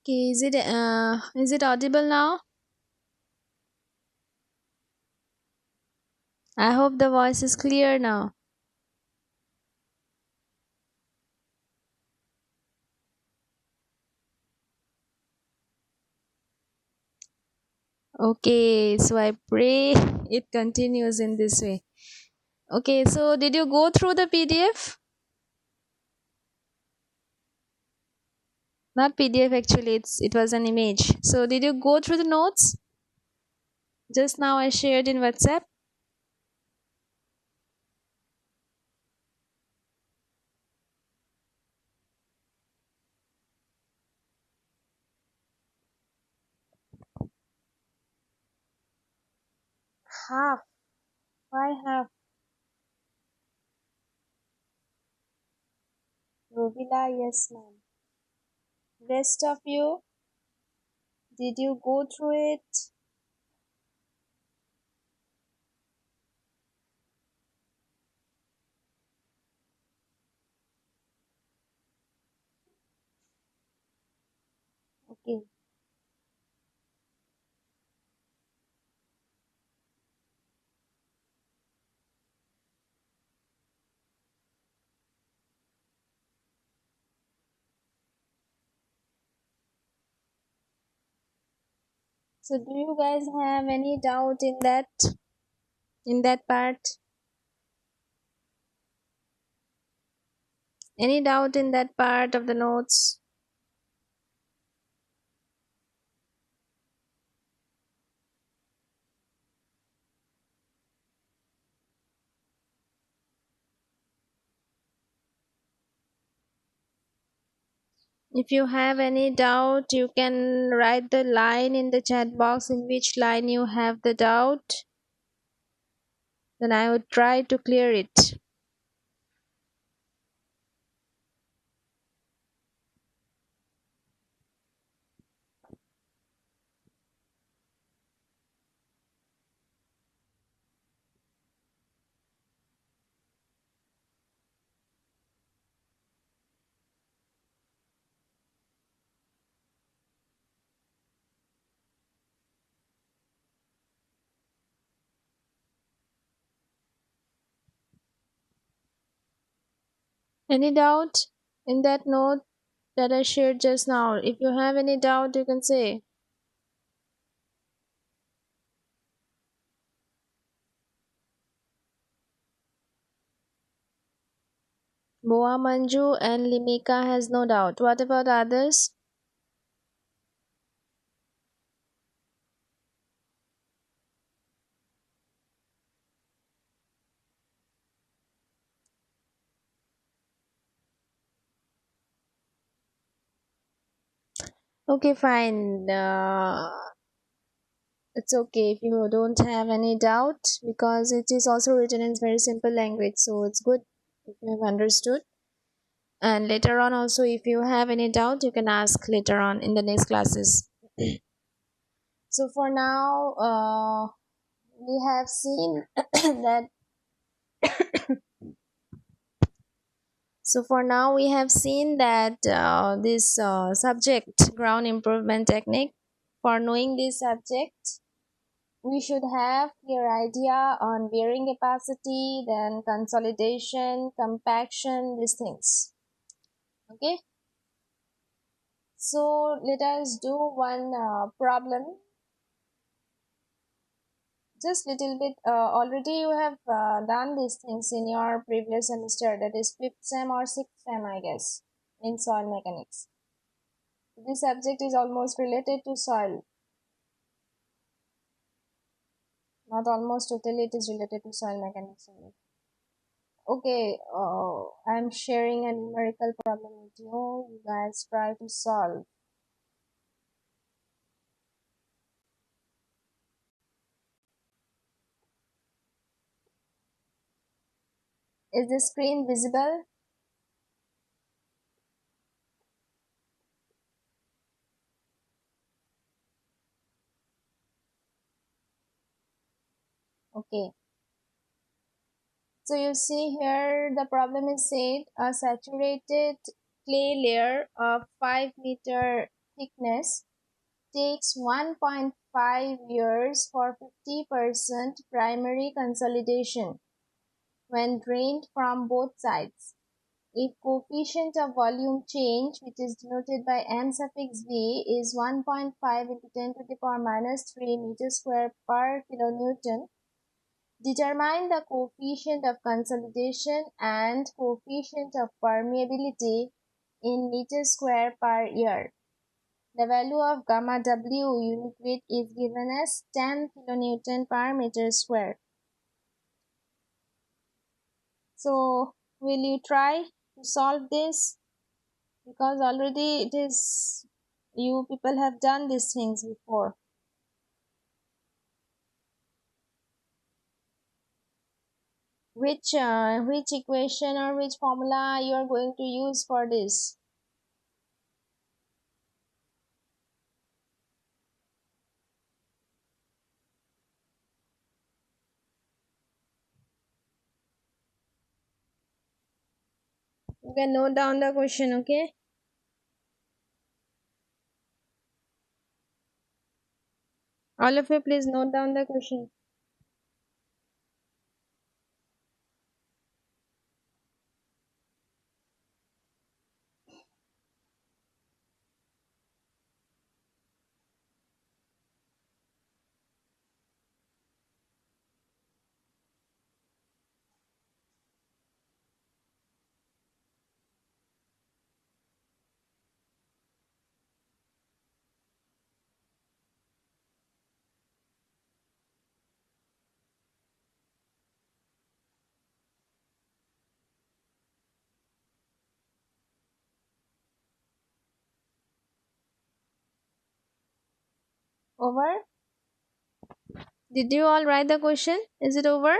Okay, is it audible now? I hope the voice is clear now. Okay, so I pray it continues in this way. Okay, so did you go through the PDF? Not PDF actually, it was an image. So did you go through the notes? Just now I shared in WhatsApp. Half. Why half? Rovila, yes ma'am. Rest of you, did you go through it? Okay. So do you guys have any doubt in that part? Any doubt in that part of the notes? If you have any doubt, you can write the line in the chat box in which line you have the doubt. Then I would try to clear it. Any doubt in that note that I shared just now? If you have any doubt, you can say. Boa Manju and Limika has no doubt. What about others? Okay, fine. It's okay if you don't have any doubt because it is also written in very simple language, so it's good if you have understood. And later on, also, if you have any doubt, you can ask later on in the next classes. So for now, we have seen that. So for now, we have seen that this subject, ground improvement technique. For knowing this subject, we should have clear idea on bearing capacity, then consolidation, compaction, these things. Okay, so let us do one problem, just little bit. Already you have done these things in your previous semester, that is fifth sem or sixth sem, I guess, in soil mechanics. This subject is almost related to soil, not almost totally, it is related to soil mechanics only. Okay, I'm sharing a numerical problem with you. You guys try to solve. Is the screen visible? Okay. So you see here the problem is said a saturated clay layer of 5 meter thickness takes 1.5 years for 50% primary consolidation when drained from both sides. If coefficient of volume change, which is denoted by m suffix v, is 1.5 into 10 to the power minus 3 meters square per kilonewton, determine the coefficient of consolidation and coefficient of permeability in meters square per year. The value of gamma W unit weight is given as 10 kilonewton per meter square. So, will you try to solve this? Because already it is, you people have done these things before. Which equation or which formula you are going to use for this? You can note down the question, okay? All of you, please note down the question. Over? Did you all write the question? Is it over?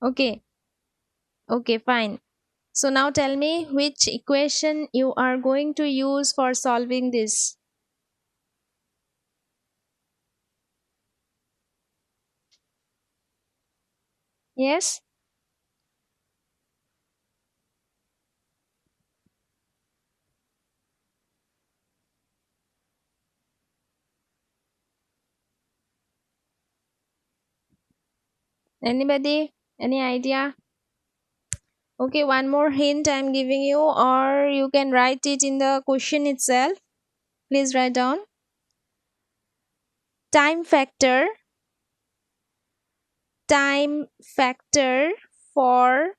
Okay. Okay, fine. So now tell me which equation you are going to use for solving this. Yes? Anybody? Any idea? Okay, one more hint I'm giving you, or you can write it in the question itself. Please write down. Time factor. Time factor for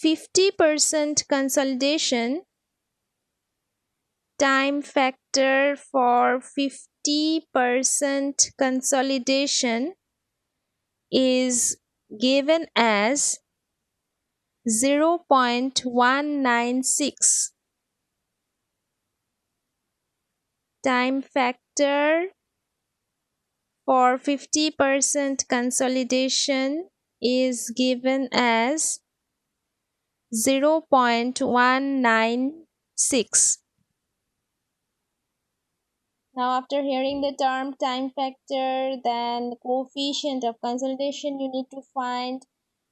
50% consolidation. Time factor for 50% consolidation is given as 0.196. Time factor for 50% consolidation is given as 0.196. Now, after hearing the term time factor, then coefficient of consolidation, you need to find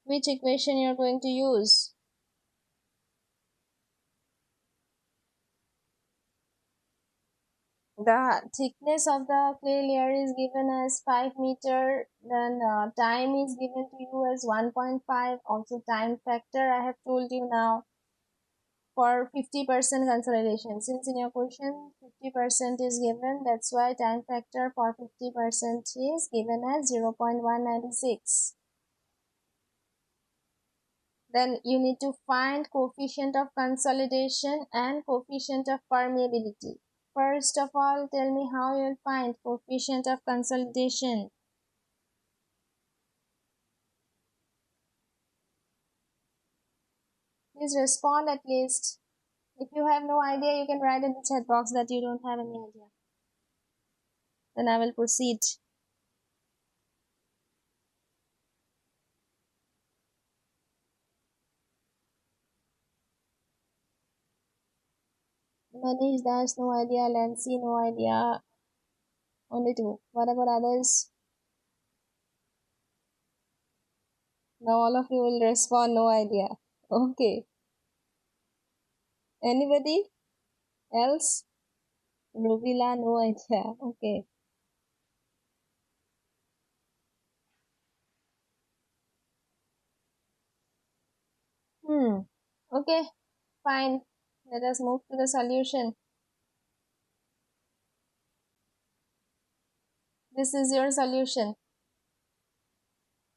which equation you're going to use. The thickness of the clay layer is given as 5 meter, then time is given to you as 1.5. Also time factor I have told you now for 50% consolidation. Since in your question 50% is given, that's why time factor for 50% is given as 0.196. Then you need to find coefficient of consolidation and coefficient of permeability. First of all, tell me how you'll find coefficient of consolidation. Please respond at least. If you have no idea, you can write in the chat box that you don't have any idea. Then I will proceed. Manish Dash, no idea. Lancy, no idea. Only two. What about others? Now all of you will respond, no idea. Okay. Anybody else? Rubila, no idea. Okay. Hmm. Okay, fine. Let us move to the solution. This is your solution.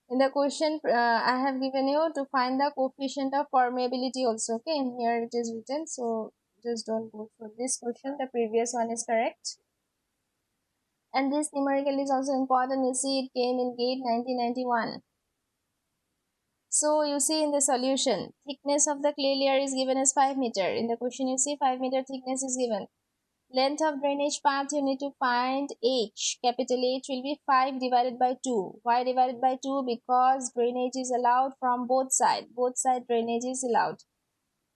In the question, I have given you to find the coefficient of permeability also. Okay, in here it is written. So just don't go for this question. The previous one is correct. And this numerical is also important. You see, it came in GATE 1991. So you see in the solution, thickness of the clay layer is given as 5 meter. In the question, you see 5 meter thickness is given. Length of drainage path, you need to find H. Capital H will be 5 divided by 2. Why divided by 2? Because drainage is allowed from both sides. Both side drainage is allowed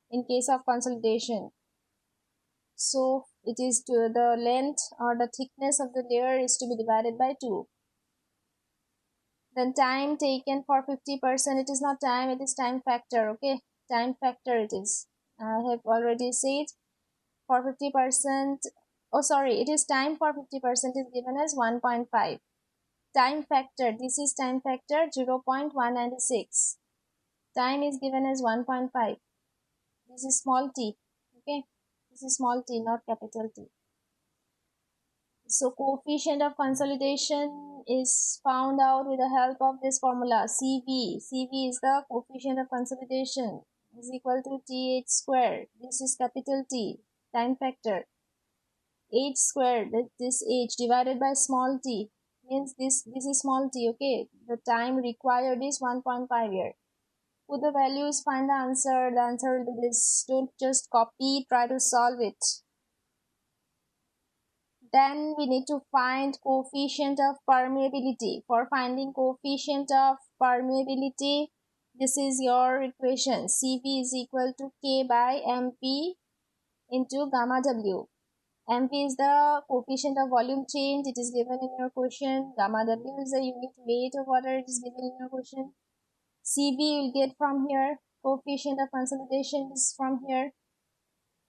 in case of consolidation. So it is to the length or the thickness of the layer is to be divided by 2. Then time taken for 50%, it is not time, it is time factor. Okay, time factor it is. I have already said for 50%. Oh, sorry, it is time for 50% is given as 1.5. Time factor, this is time factor 0.196. Time is given as 1.5. This is small t. Okay, this is small t, not capital T. So coefficient of consolidation is found out with the help of this formula CV. CV is the coefficient of consolidation is equal to TH square. This is capital T, time factor. H squared, this H divided by small t means this is small t. Okay, the time required is 1.5 year. Put the values, find the answer. The answer will be this. Don't just copy, try to solve it. Then we need to find coefficient of permeability. For finding coefficient of permeability, this is your equation. Cv is equal to K by mp into gamma W. mp is the coefficient of volume change. It is given in your question. Gamma W is the unit weight of water. It is given in your question. Cv will get from here. Coefficient of consolidation is from here.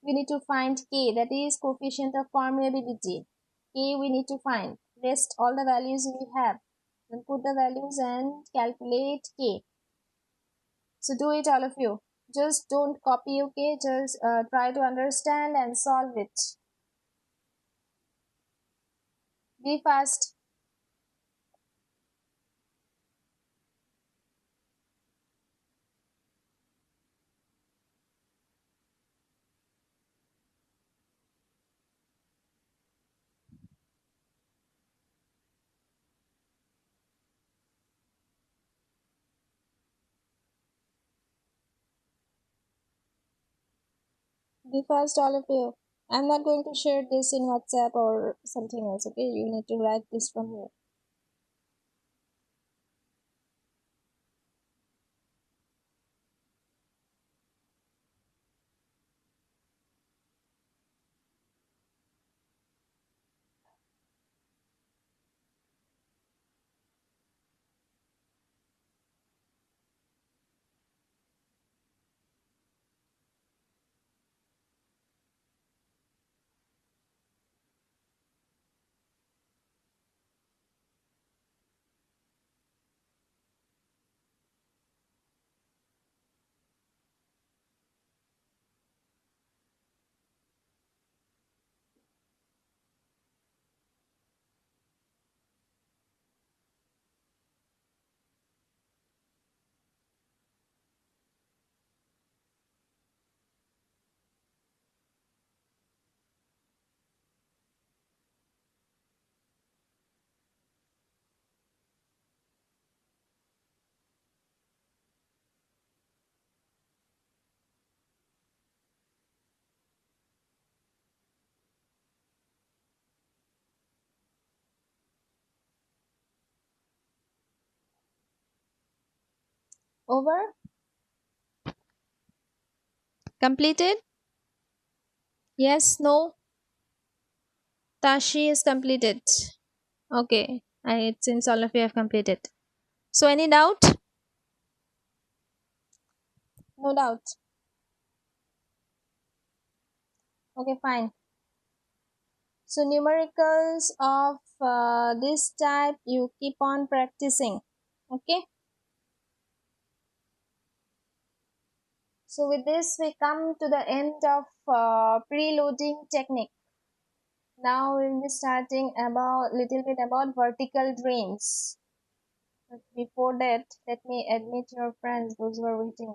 We need to find K, that is coefficient of permeability. K we need to find. Rest all the values we have. Then put the values and calculate K. So do it all of you. Just don't copy, okay? Just try to understand and solve it. Be fast. Be fast, all of you. I'm not going to share this in WhatsApp or something else, okay? You need to write this from here. Over? Completed? Yes, no? Tashi is completed. Okay, it seems all of you have completed. So, any doubt? No doubt. Okay, fine. So numericals of this type you keep on practicing. Okay. So with this we come to the end of preloading technique. Now we'll be starting about little bit about vertical drains. But before that, let me admit your friends, those who are waiting.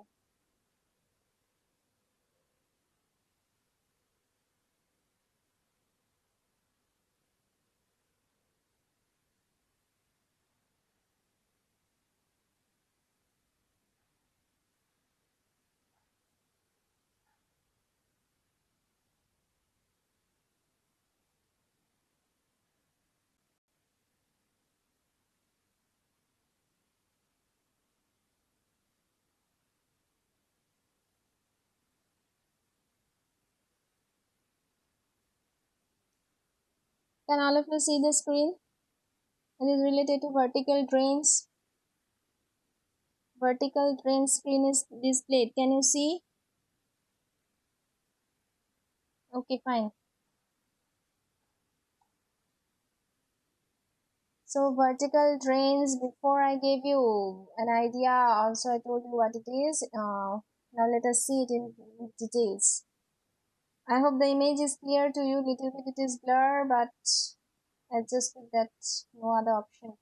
Can all of you see the screen? It is related to vertical drains. Vertical drain screen is displayed. Can you see? Okay, fine. So vertical drains, before I gave you an idea, also I told you what it is. Now let us see it in details. I hope the image is clear to you. Little bit it is blur, but adjust with that. No other option.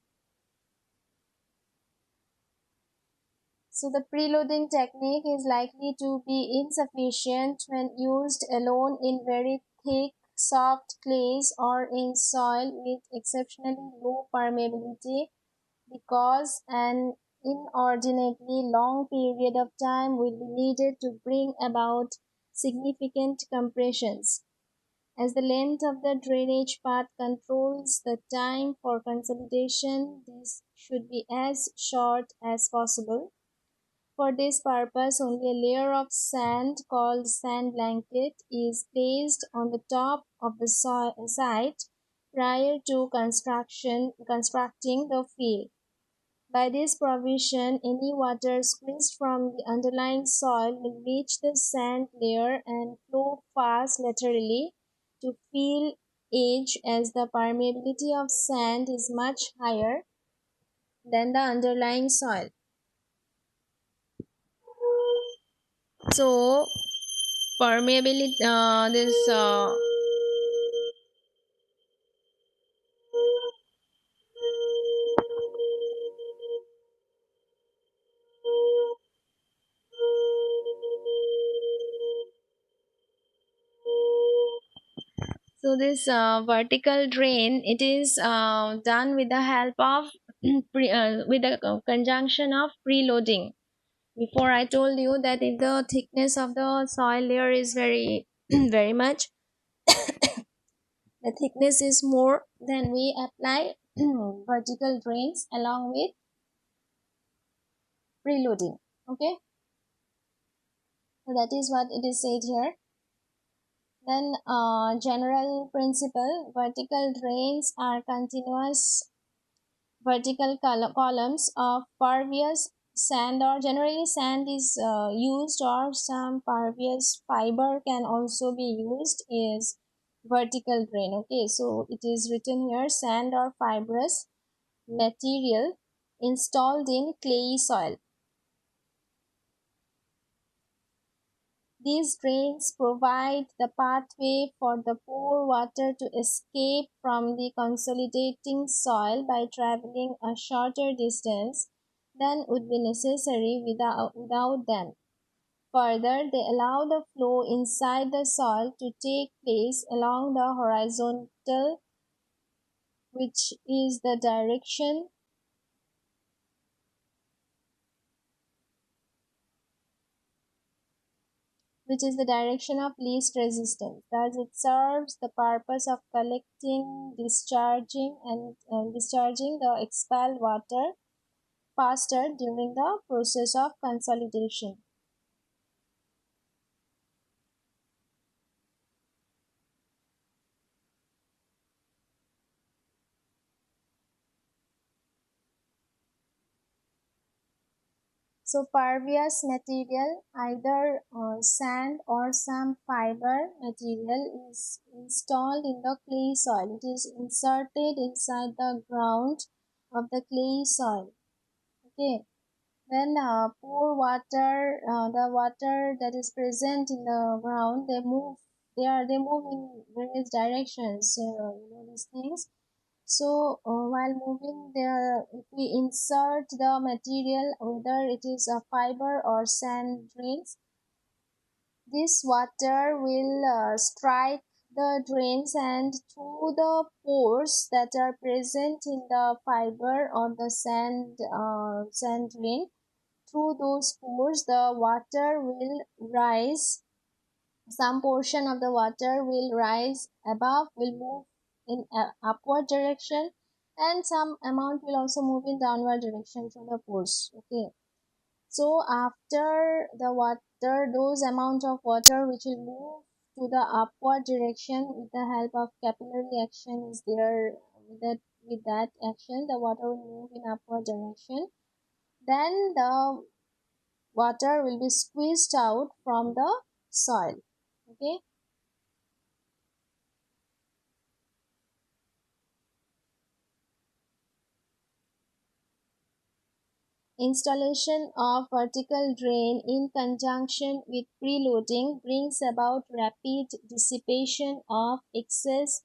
So the preloading technique is likely to be insufficient when used alone in very thick, soft clays or in soil with exceptionally low permeability, because an inordinately long period of time will be needed to bring about significant compressions. As the length of the drainage path controls the time for consolidation, this should be as short as possible. For this purpose, only a layer of sand called sand blanket is placed on the top of the site prior to constructing the field. By this provision, any water squeezed from the underlying soil will reach the sand layer and flow fast laterally to fill edge, as the permeability of sand is much higher than the underlying soil. So permeability, this so this vertical drain, it is done with the help of with the conjunction of preloading. Before I told you that if the thickness of the soil layer is very very much, the thickness is more, then we apply vertical drains along with preloading. Okay, so that is what it is said here. Then general principle: vertical drains are continuous vertical columns of pervious sand, or generally sand is used, or some pervious fiber can also be used, is vertical drain. Okay, so it is written here: sand or fibrous material installed in clayey soil. These drains provide the pathway for the pore water to escape from the consolidating soil by traveling a shorter distance than would be necessary without them. Further, they allow the flow inside the soil to take place along the horizontal, which is the direction of least resistance. Thus, it serves the purpose of collecting, discharging the expelled water faster during the process of consolidation. So pervious material, either sand or some fiber material, is installed in the clay soil. It is inserted inside the ground of the clay soil. Okay. Then pour water, the water that is present in the ground, they move. They move in various directions. These things. So while moving there, if we insert the material, whether it is a fiber or sand drains, this water will strike the drains and through the pores that are present in the fiber or the sand drain. Through those pores, the water will rise. Some portion of the water will rise above, will move in upward direction, and some amount will also move in downward direction through the pores. Okay. So after the water, those amount of water which will move to the upward direction with the help of capillary action is there. With that action, the water will move in upward direction. Then the water will be squeezed out from the soil. Okay. Installation of vertical drain in conjunction with preloading brings about rapid dissipation of excess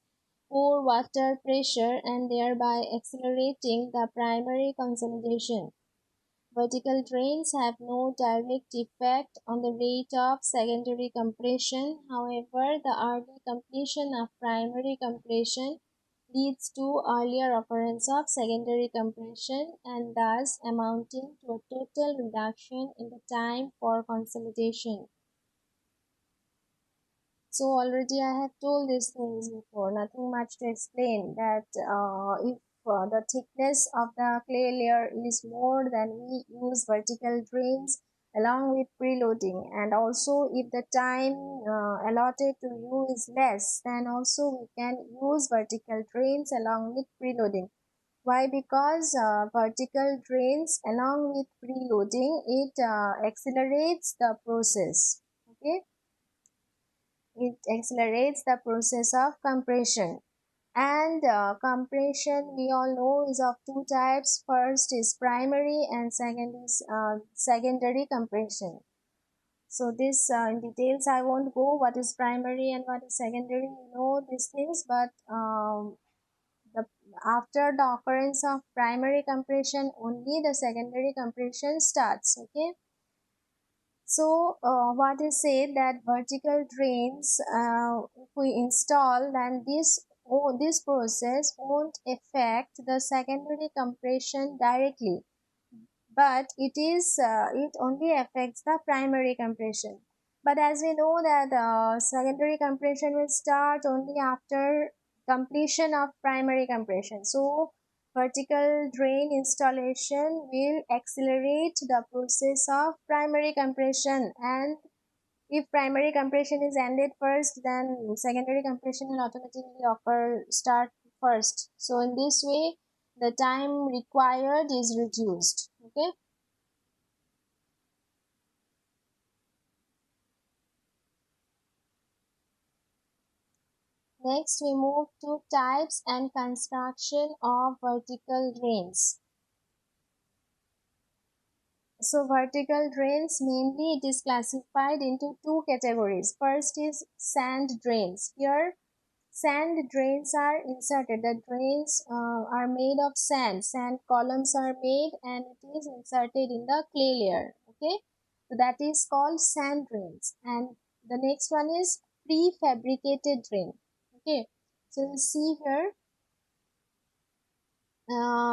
pore water pressure and thereby accelerating the primary consolidation. Vertical drains have no direct effect on the rate of secondary compression. However, the early completion of primary compression leads to earlier occurrence of secondary compression and thus amounting to a total reduction in the time for consolidation. So already I have told these things before, nothing much to explain that if the thickness of the clay layer is more, then we use vertical drains along with preloading, and also if the time allotted to you is less, then also we can use vertical drains along with preloading. Why? Because vertical drains along with preloading, it accelerates the process. Okay, it accelerates the process of compression. And compression, we all know, is of two types. First is primary and second is secondary compression. So this in details I won't go what is primary and what is secondary. You know these things, but the, after the occurrence of primary compression, only the secondary compression starts. Okay. So, what is said that vertical drains, if we install, then this process won't affect the secondary compression directly, but it only affects the primary compression. But as we know that secondary compression will start only after completion of primary compression. So vertical drain installation will accelerate the process of primary compression, and if primary compression is ended first, then secondary compression will automatically occur start first. So in this way, the time required is reduced. Okay. Next, we move to types and construction of vertical drains. So vertical drains, mainly it is classified into two categories. First is sand drains. Here sand drains are inserted. The drains are made of sand. Sand columns are made and it is inserted in the clay layer. Okay, so that is called sand drains. And the next one is prefabricated drain. Okay, so you see here,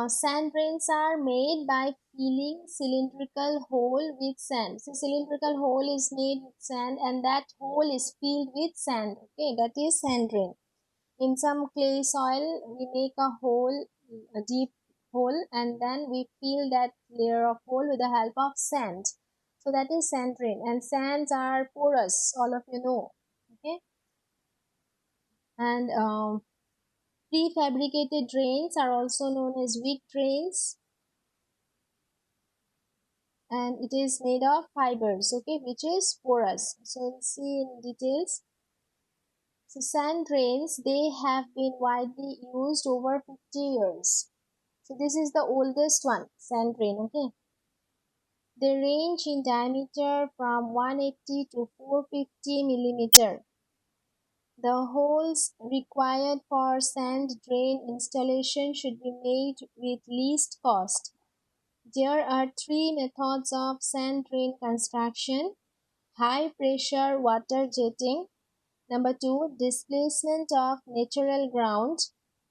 sand drains are made by filling cylindrical hole with sand. So cylindrical hole is made with sand and that hole is filled with sand. Okay, that is sand drain. In some clay soil, we make a hole, a deep hole, and then we fill that layer of hole with the help of sand. So that is sand drain. And sands are porous, all of you know. Okay, and prefabricated drains are also known as weak drains. and it is made of fibers, okay, which is porous. So we'll see in details. So sand drains, they have been widely used over 50 years. So this is the oldest one, sand drain, okay. They range in diameter from 180 to 450 millimeter. The holes required for sand drain installation should be made with least cost. There are three methods of sand drain construction: high pressure water jetting, number two, displacement of natural ground,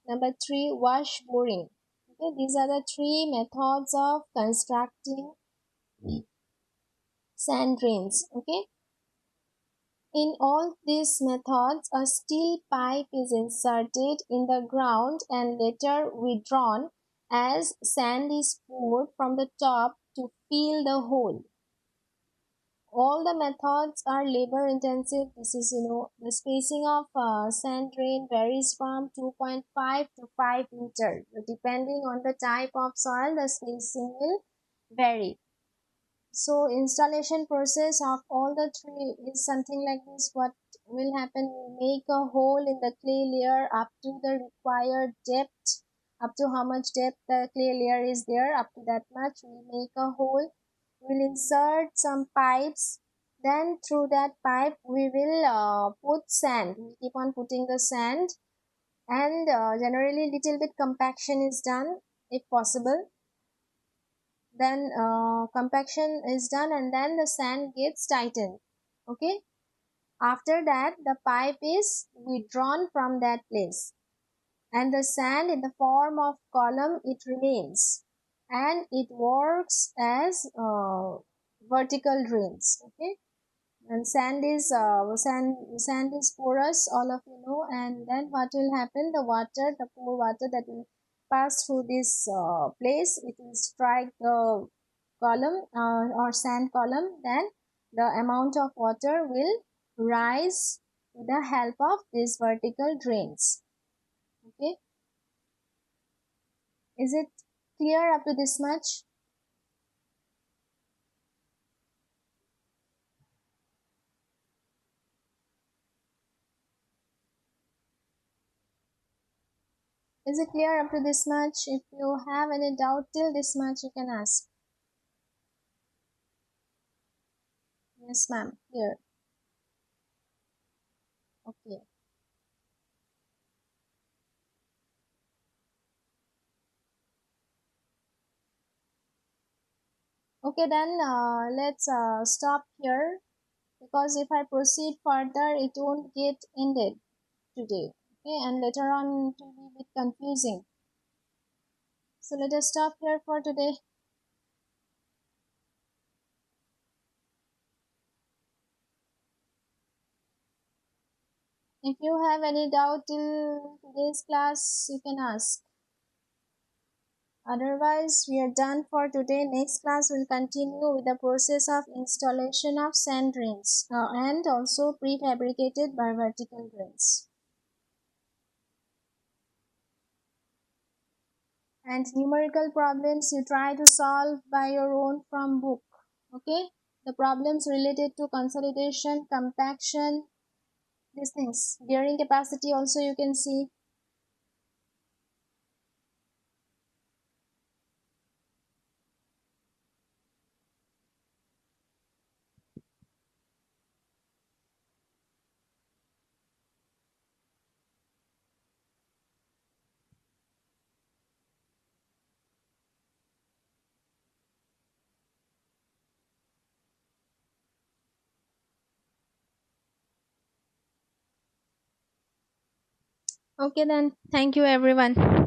number three, wash boring. Okay, these are the three methods of constructing sand drains. Okay, in all these methods, a steel pipe is inserted in the ground and later withdrawn as sand is poured from the top to fill the hole. All the methods are labor intensive. This is, the spacing of sand drain varies from 2.5 to 5 meter. Depending on the type of soil, the spacing will vary. So installation process of all the three is something like this. What will happen, we make a hole in the clay layer up to the required depth, up to how much depth the clay layer is there, up to that much we make a hole. We'll insert some pipes, then through that pipe we will put sand. We keep on putting the sand, and generally little bit compaction is done if possible. Then compaction is done and then the sand gets tightened. Okay, after that the pipe is withdrawn from that place and the sand in the form of column it remains, and it works as vertical drains. Okay, and sand is porous, all of you know. And then what will happen, the pore water that will pass through this place, it will strike the column or sand column. Then the amount of water will rise with the help of these vertical drains. Okay, is it clear up to this much? Is it clear up to this much? If you have any doubt till this much, you can ask. Yes, ma'am. Here. Okay. Okay, then let's stop here, because if I proceed further, it won't get ended today. Okay, and later on it will be a bit confusing. So let us stop here for today. If you have any doubt till today's class, you can ask. Otherwise, we are done for today. Next class will continue with the process of installation of sand drains and also prefabricated by vertical drains. And numerical problems you try to solve by your own from book. Okay, the problems related to consolidation, compaction, these things, bearing capacity also you can see. Okay then, thank you everyone.